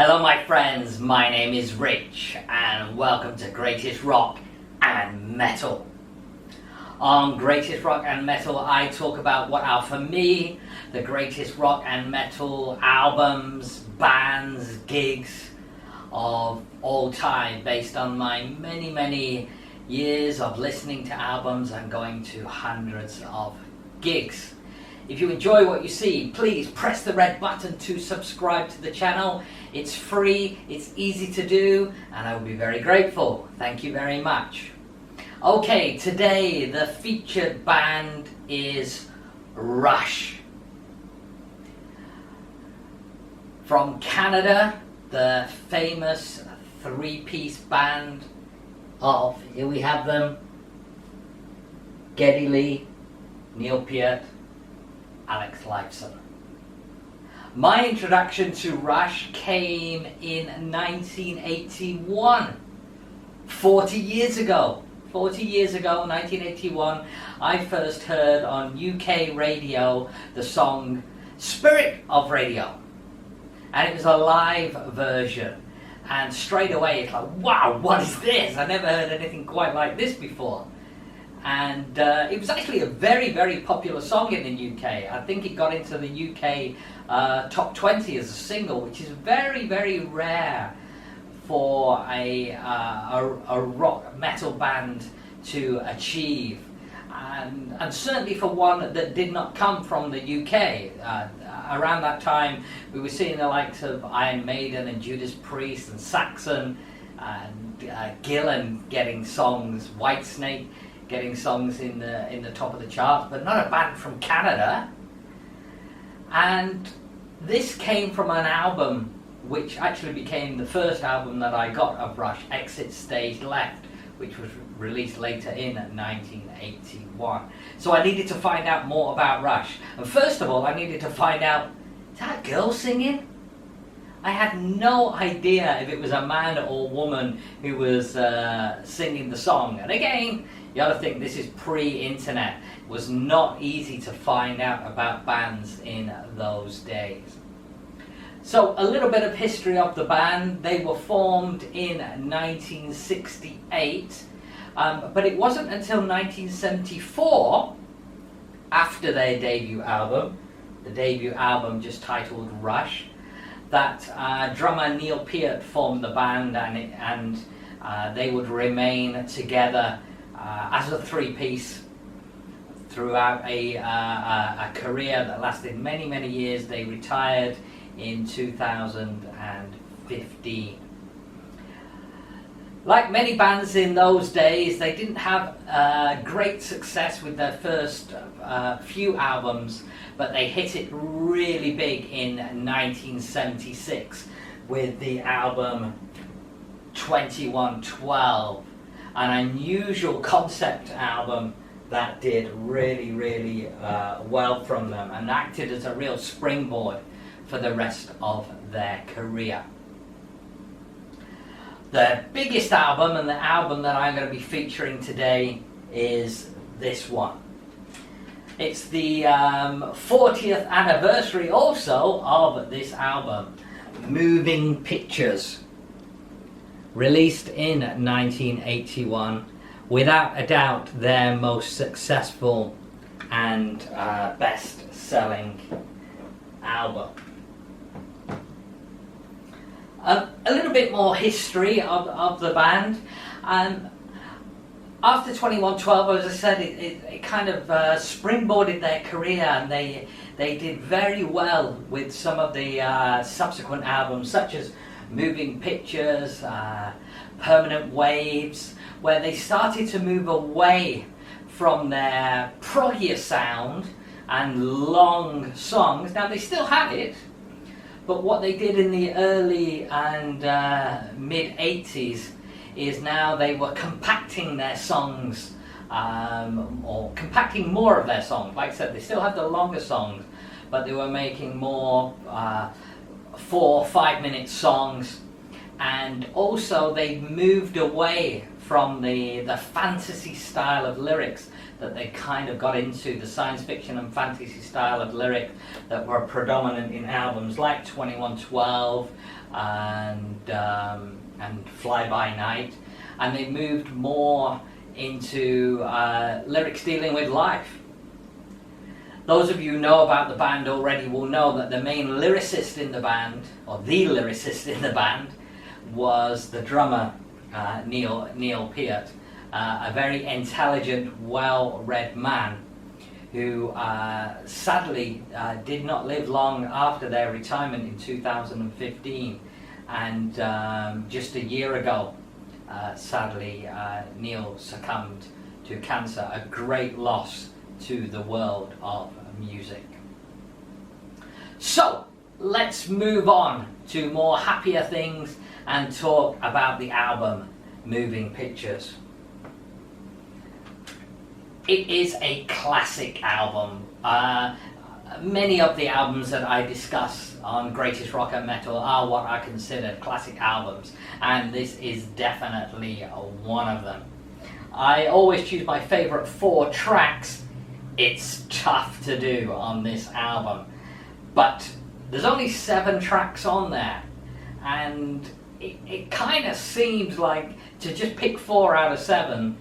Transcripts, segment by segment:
Hello my friends, my name is Rich and welcome to Greatest Rock and Metal. On Greatest Rock and Metal I talk about what are for me the greatest rock and metal albums, bands, gigs of all time based on my many years of listening to albums and going to hundreds of gigs. If you enjoy what you see, please press the red button to subscribe to the channel. It's free, it's easy to do, and I will be very grateful. Thank you very much. Okay, today the featured band is Rush. From Canada, the famous three-piece band of, here we have them, Geddy Lee, Neil Peart, Alex Lifeson. My introduction to Rush came in 1981, 40 years ago, 1981, I first heard on UK radio the song Spirit of Radio, and it was a live version, and straight away it's like, wow, what is this? I never heard anything quite like this before. And it was actually a very popular song in the UK. I think it got into the UK top 20 as a single, which is very rare for a rock metal band to achieve, and certainly for one that did not come from the UK. Around that time we were seeing the likes of Iron Maiden and Judas Priest and Saxon and Gillan getting songs, Whitesnake getting songs in the top of the charts, but not a band from Canada. And this came from an album which actually became the first album that I got of Rush, Exit Stage Left, which was released later in 1981. So I needed to find out more about Rush. And first of all, I needed to find out, is that a girl singing? I had no idea if it was a man or woman who was singing the song. And again, you got to think this is pre-internet. It was not easy to find out about bands in those days. So a little bit of history of the band. They were formed in 1968, but it wasn't until 1974, after their debut album, the debut album just titled Rush, that drummer Neil Peart formed the band, and they would remain together as a three-piece throughout a career that lasted many years. They retired in 2015. Like many bands in those days, they didn't have great success with their first few albums, but they hit it really big in 1976 with the album 2112, an unusual concept album that did really well from them and acted as a real springboard for the rest of their career. The biggest album, and the album that I'm going to be featuring today, is this one. It's the 40th anniversary also of this album, Moving Pictures, released in 1981, without a doubt their most successful and best-selling album. A little bit more history of the band. After 2112, as I said, it kind of springboarded their career, and they did very well with some of the subsequent albums, such as Moving Pictures, Permanent Waves, where they started to move away from their proggier sound and long songs. Now, they still had it, but what they did in the early and mid-80s is now they were compacting their songs, or compacting more of their songs. Like I said, they still had the longer songs, but they were making more 4 or 5 minute songs, and also they moved away from the fantasy style of lyrics that they kind of got into, the science fiction and fantasy style of lyric that were predominant in albums like 2112 and Fly By Night, and they moved more into lyrics dealing with life. Those of you who know about the band already will know that the main lyricist in the band, or the lyricist in the band, was the drummer Neil Peart, a very intelligent, well-read man who sadly did not live long after their retirement in 2015, and just a year ago, sadly, Neil succumbed to cancer, a great loss to the world of music. So, let's move on to more happier things and talk about the album Moving Pictures. It is a classic album. Many of the albums that I discuss on Greatest Rock and Metal are what I consider classic albums, and this is definitely one of them. I always choose my favourite 4 tracks. It's tough to do on this album, but there's only 7 tracks on there, and it kind of seems like to just pick 4 out of 7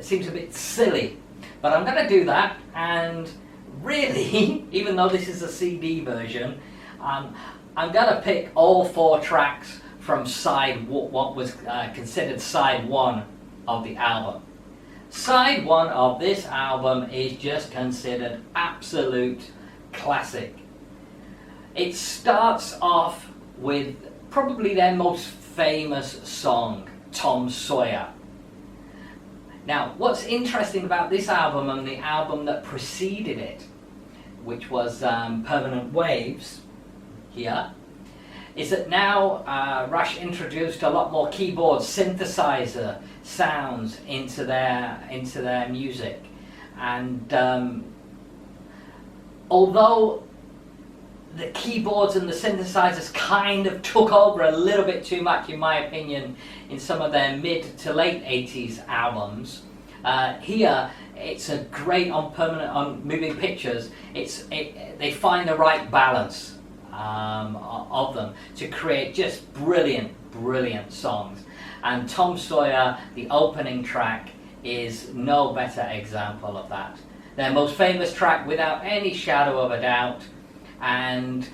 seems a bit silly, but I'm going to do that. And really, even though this is a CD version, I'm going to pick all 4 tracks from what was considered side 1 of the album. Side 1 of this album is just considered absolute classic. It starts off with probably their most famous song, Tom Sawyer. Now, what's interesting about this album and the album that preceded it, which was Permanent Waves here, is that now Rush introduced a lot more keyboard synthesizer sounds into their music, and although the keyboards and the synthesizers kind of took over a little bit too much, in my opinion, in some of their mid to late 80s albums, here it's a great on Moving Pictures. They find the right balance of them to create just brilliant songs. And Tom Sawyer, the opening track, is no better example of that. Their most famous track, without any shadow of a doubt. And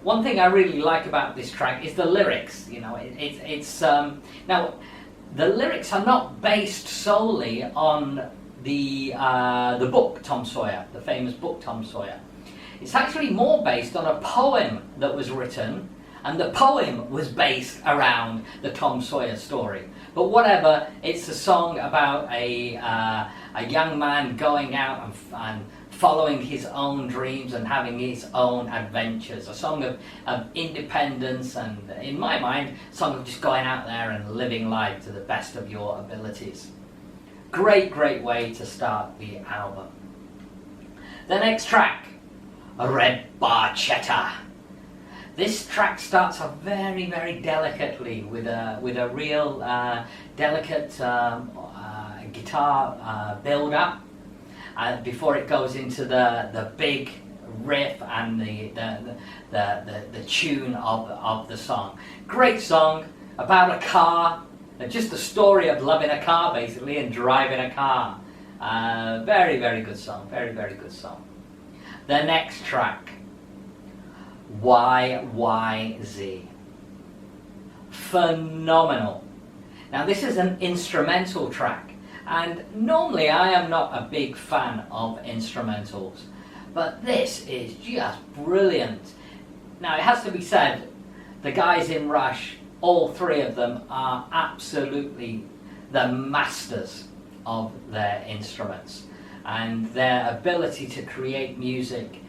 one thing I really like about this track is the lyrics. You know, now the lyrics are not based solely on the book Tom Sawyer, the famous book Tom Sawyer. It's actually more based on a poem that was written, and the poem was based around the Tom Sawyer story. But whatever, it's a song about a young man going out and following his own dreams and having his own adventures. A song of independence, and in my mind, a song of just going out there and living life to the best of your abilities. Great way to start the album. The next track, Red Barchetta. This track starts off very delicately with a real delicate guitar build-up before it goes into the big riff and the tune of the song. Great song about a car, just the story of loving a car basically and driving a car. Very good song, very good song. The next track, Yyz. Phenomenal. Now this is an instrumental track, and normally I am not a big fan of instrumentals, but this is just brilliant. Now it has to be said, the guys in Rush, all 3 of them, are absolutely the masters of their instruments, and their ability to create music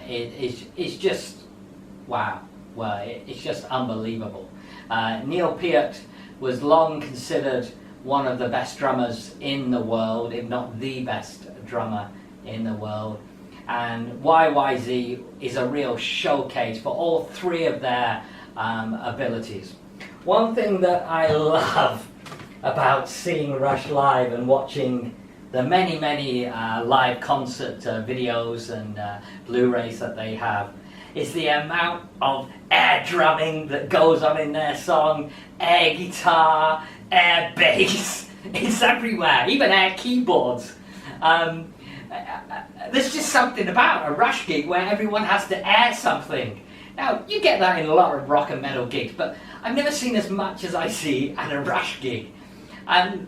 is just wow. Well, it's just unbelievable. Neil Peart was long considered one of the best drummers in the world, if not the best drummer in the world. And Yyz is a real showcase for all 3 of their abilities. One thing that I love about seeing Rush live and watching the many live concert videos and Blu-rays that they have is the amount of air drumming that goes on in their song, air guitar, air bass. It's everywhere, even air keyboards. There's just something about a Rush gig where everyone has to air something. Now, you get that in a lot of rock and metal gigs, but I've never seen as much as I see at a Rush gig. And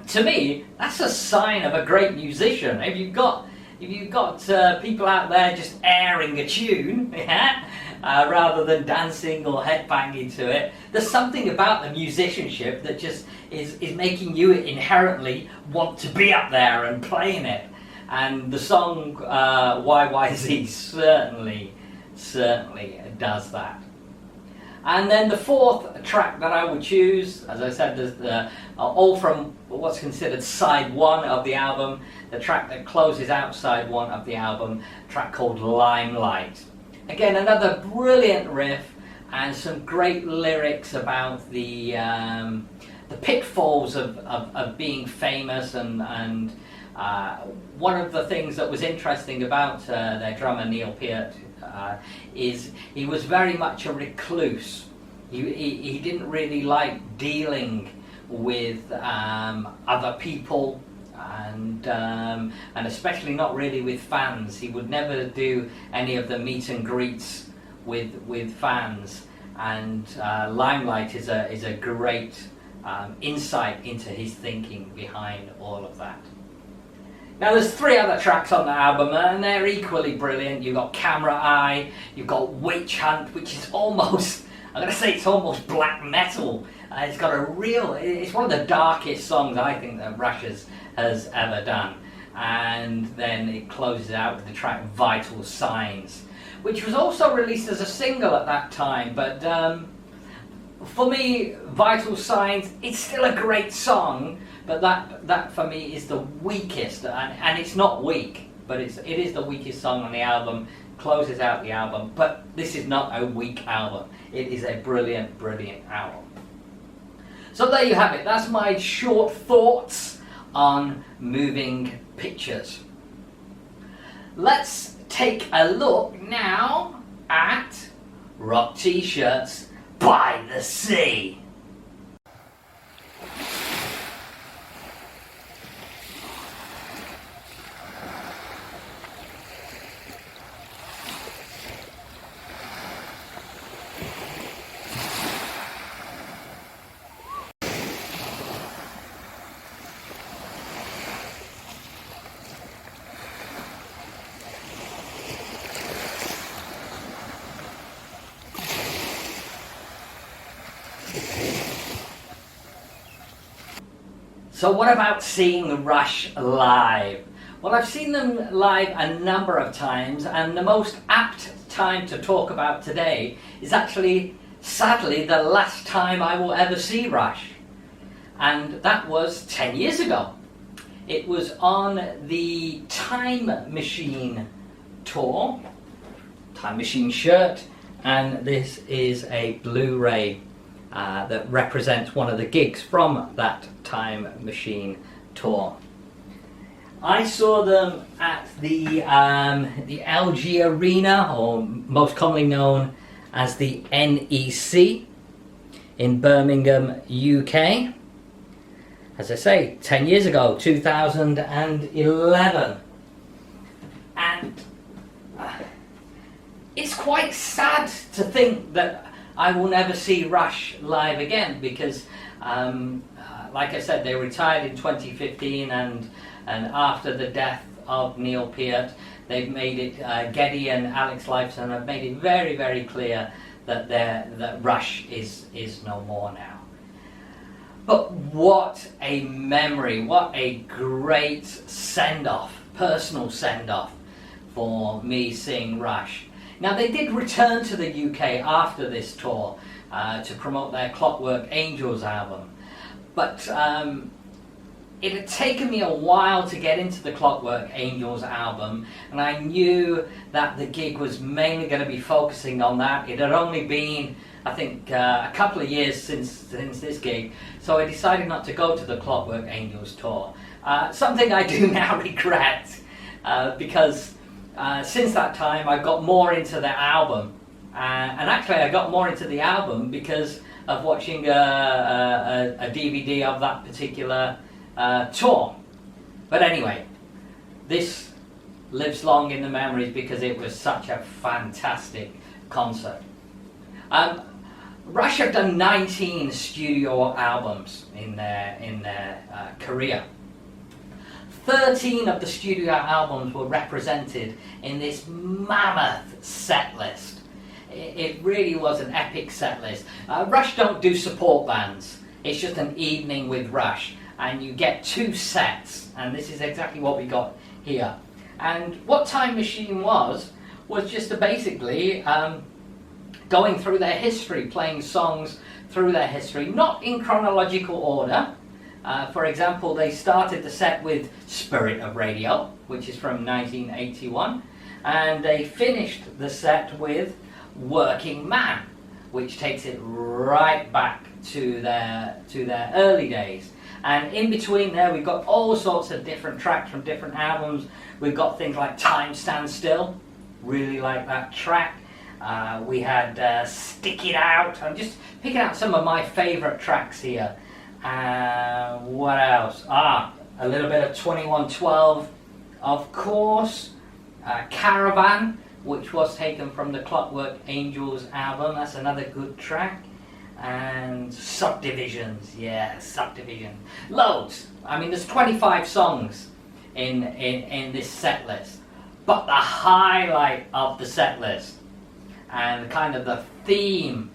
to me, that's a sign of a great musician. If you've got people out there just airing a tune, yeah, rather than dancing or headbanging to it, there's something about the musicianship that just is making you inherently want to be up there and playing it. And the song Yyz certainly does that. And then the fourth track that I would choose, as I said, is all from what's considered side one of the album, the track that closes out side one of the album, a track called Limelight. Again, another brilliant riff and some great lyrics about the pitfalls of being famous, and one of the things that was interesting about their drummer Neil Peart is he was very much a recluse. He didn't really like dealing with other people, and especially not really with fans. He would never do any of the meet and greets with fans, and Limelight is a great insight into his thinking behind all of that. Now there's three other tracks on the album and they're equally brilliant. You've got Camera Eye, you've got Witch Hunt, which is almost, I'm going to say it's almost black metal. It's got it's one of the darkest songs I think that Rush has ever done. And then it closes out with the track Vital Signs, which was also released as a single at that time, but for me, Vital Signs, it's still a great song, but that for me is the weakest, and it's not weak, but it is the weakest song on the album, closes out the album, but this is not a weak album. It is a brilliant album. So there you have it. That's my short thoughts on Moving Pictures. Let's take a look now at Rock T-Shirts by the Sea. So what about seeing Rush live? Well, I've seen them live a number of times, and the most apt time to talk about today is actually, sadly, the last time I will ever see Rush. And that was 10 years ago. It was on the Time Machine tour, Time Machine shirt, and this is a Blu-ray that represents one of the gigs from that Time Machine tour. I saw them at the LG Arena, or most commonly known as the NEC, in Birmingham, UK. As I say, 10 years ago, 2011. And it's quite sad to think that I will never see Rush live again, because like I said, they retired in 2015, and after the death of Neil Peart, they've made it, Geddy and Alex Lifeson have made it very, very clear that Rush is no more now. But what a memory, what a great send-off, personal send-off for me seeing Rush. Now, they did return to the UK after this tour to promote their Clockwork Angels album, but it had taken me a while to get into the Clockwork Angels album, and I knew that the gig was mainly going to be focusing on that. It had only been, I think, a couple of years since this gig, so I decided not to go to the Clockwork Angels tour. Something I do now regret, because since that time I got more into the album, and actually I got more into the album because of watching a DVD of that particular tour. But anyway, this lives long in the memories because it was such a fantastic concert. Rush have done 19 studio albums in their career. 13 of the studio albums were represented in this mammoth set list. It really was an epic set list. Rush don't do support bands. It's just an evening with Rush, and you get 2 sets, and this is exactly what we got here. And what Time Machine was just basically going through their history, playing songs through their history, not in chronological order. For example, they started the set with Spirit of Radio, which is from 1981, and they finished the set with Working Man, which takes it right back to their early days. And in between there, we've got all sorts of different tracks from different albums. We've got things like Time Stands Still, really like that track. We had Stick It Out. I'm just picking out some of my favourite tracks here. What else? A little bit of 2112, of course. Caravan, which was taken from the Clockwork Angels album. That's another good track. And Subdivisions, yeah, Subdivision. Loads. I mean, there's 25 songs in this set list. But the highlight of the set list, and kind of the theme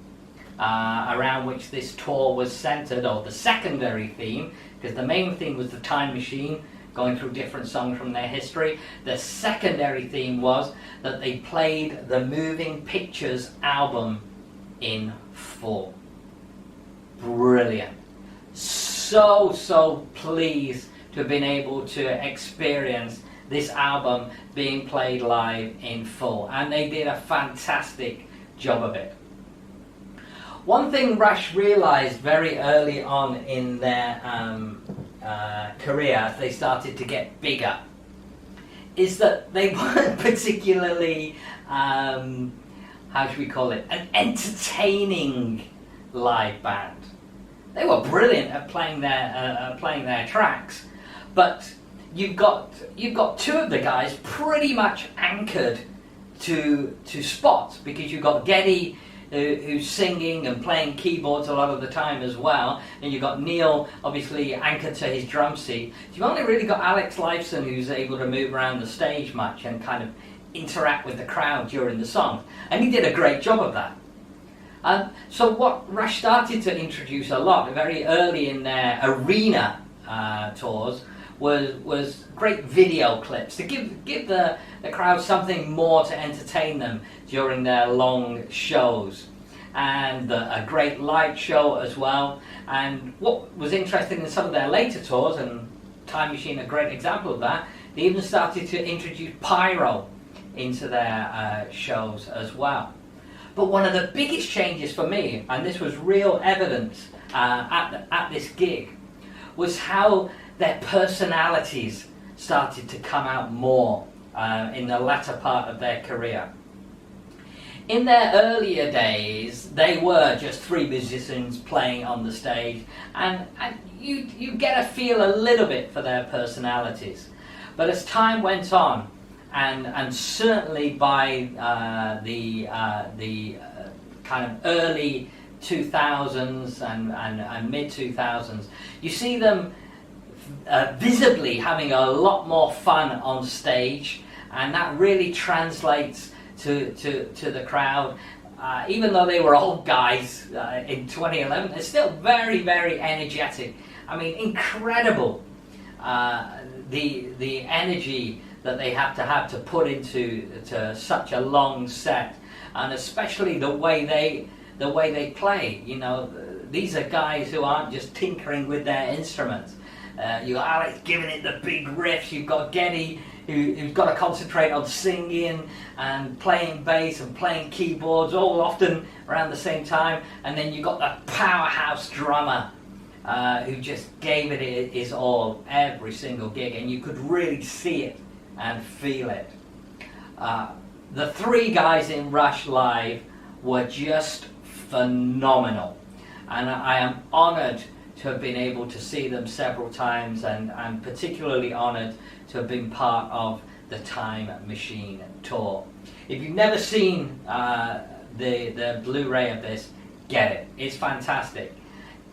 around which this tour was centered, or the secondary theme, because the main theme was the Time Machine, going through different songs from their history. The secondary theme was that they played the Moving Pictures album in full. Brilliant. So pleased to have been able to experience this album being played live in full, and they did a fantastic job of it. One thing Rush realized very early on in their career, as they started to get bigger, is that they weren't particularly, how should we call it, an entertaining live band. They were brilliant at playing their tracks, but you've got 2 of the guys pretty much anchored to spots, because you've got Geddy who's singing and playing keyboards a lot of the time as well, and you've got Neil obviously anchored to his drum seat. You've only really got Alex Lifeson, who's able to move around the stage much and kind of interact with the crowd during the songs, and he did a great job of that. So what Rush started to introduce a lot very early in their arena tours was great video clips to give the crowd something more to entertain them during their long shows, and a great light show as well. And what was interesting in some of their later tours, and Time Machine a great example of that, they even started to introduce pyro into their shows as well. But one of the biggest changes for me, and this was real evidence at this gig, was how their personalities started to come out more in the latter part of their career. In their earlier days, they were just 3 musicians playing on the stage, and you get a feel a little bit for their personalities. But as time went on, and certainly by the kind of early 2000s and mid 2000s, you see them visibly having a lot more fun on stage, and that really translates to the crowd. Even though they were old guys in 2011, they're still very, very energetic. I mean, incredible the energy that they have to put into such a long set, and especially the way they play. You know, these are guys who aren't just tinkering with their instruments. You've got Alex giving it the big riffs. You've got Geddy who's got to concentrate on singing and playing bass and playing keyboards all often around the same time. And then you've got the powerhouse drummer who just gave it his all every single gig, and you could really see it and feel it. The three guys in Rush live were just phenomenal, and I am honoured to have been able to see them several times, and I'm particularly honoured to have been part of the Time Machine tour. If you've never seen the Blu-ray of this, get it. It's fantastic.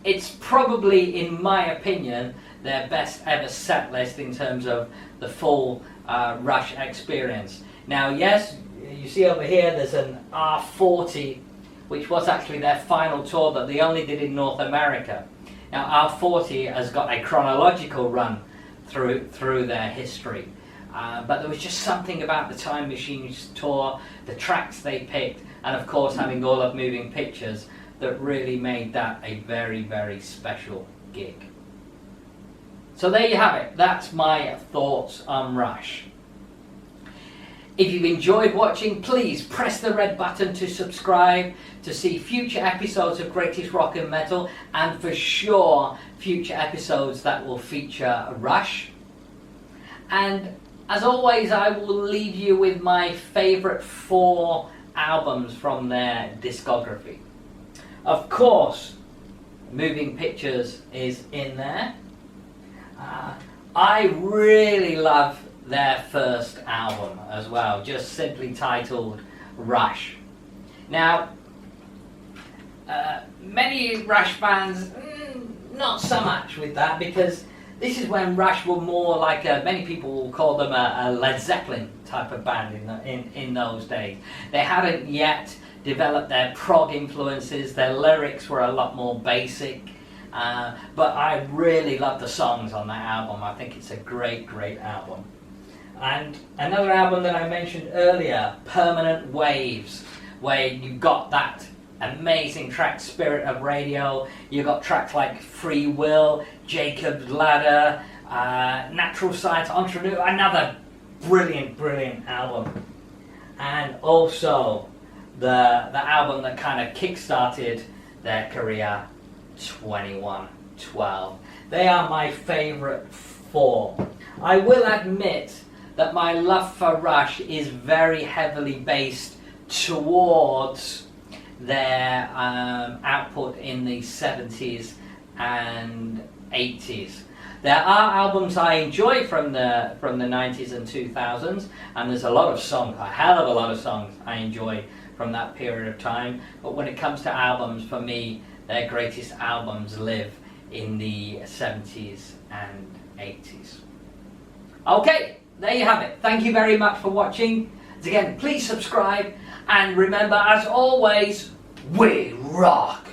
It's probably, in my opinion, their best ever set list in terms of the full Rush experience. Now, yes, you see over here there's an R40, which was actually their final tour that they only did in North America. Now, R40 has got a chronological run through their history, but there was just something about the Time Machine's tour, the tracks they picked, and of course having all of Moving Pictures, that really made that a very, very special gig. So there you have it. That's my thoughts on Rush. If you've enjoyed watching, please press the red button to subscribe to see future episodes of Greatest Rock and Metal, and for sure future episodes that will feature Rush. And as always, I will leave you with my favourite 4 albums from their discography. Of course, Moving Pictures is in there. I really love their first album as well, just simply titled Rush. Now, many Rush fans, not so much with that, because this is when Rush were more like many people will call them a Led Zeppelin type of band in those days. They hadn't yet developed their prog influences. Their lyrics were a lot more basic, but I really love the songs on that album. I think it's a great, great album. And another album that I mentioned earlier, Permanent Waves, where you've got that amazing track Spirit of Radio. You've got tracks like Free Will, Jacob's Ladder, Natural Science Entrepreneur, another brilliant, brilliant album. And also the album that kind of kick-started their career, 2112. They are my favourite 4. I will admit that my love for Rush is very heavily based towards their output in the 70s and 80s. There are albums I enjoy from the 90s and 2000s, and there's a lot of songs, a hell of a lot of songs I enjoy from that period of time. But when it comes to albums, for me, their greatest albums live in the 70s and 80s. Okay, there you have it. Thank you very much for watching. Again, please subscribe, and remember, as always, we rock!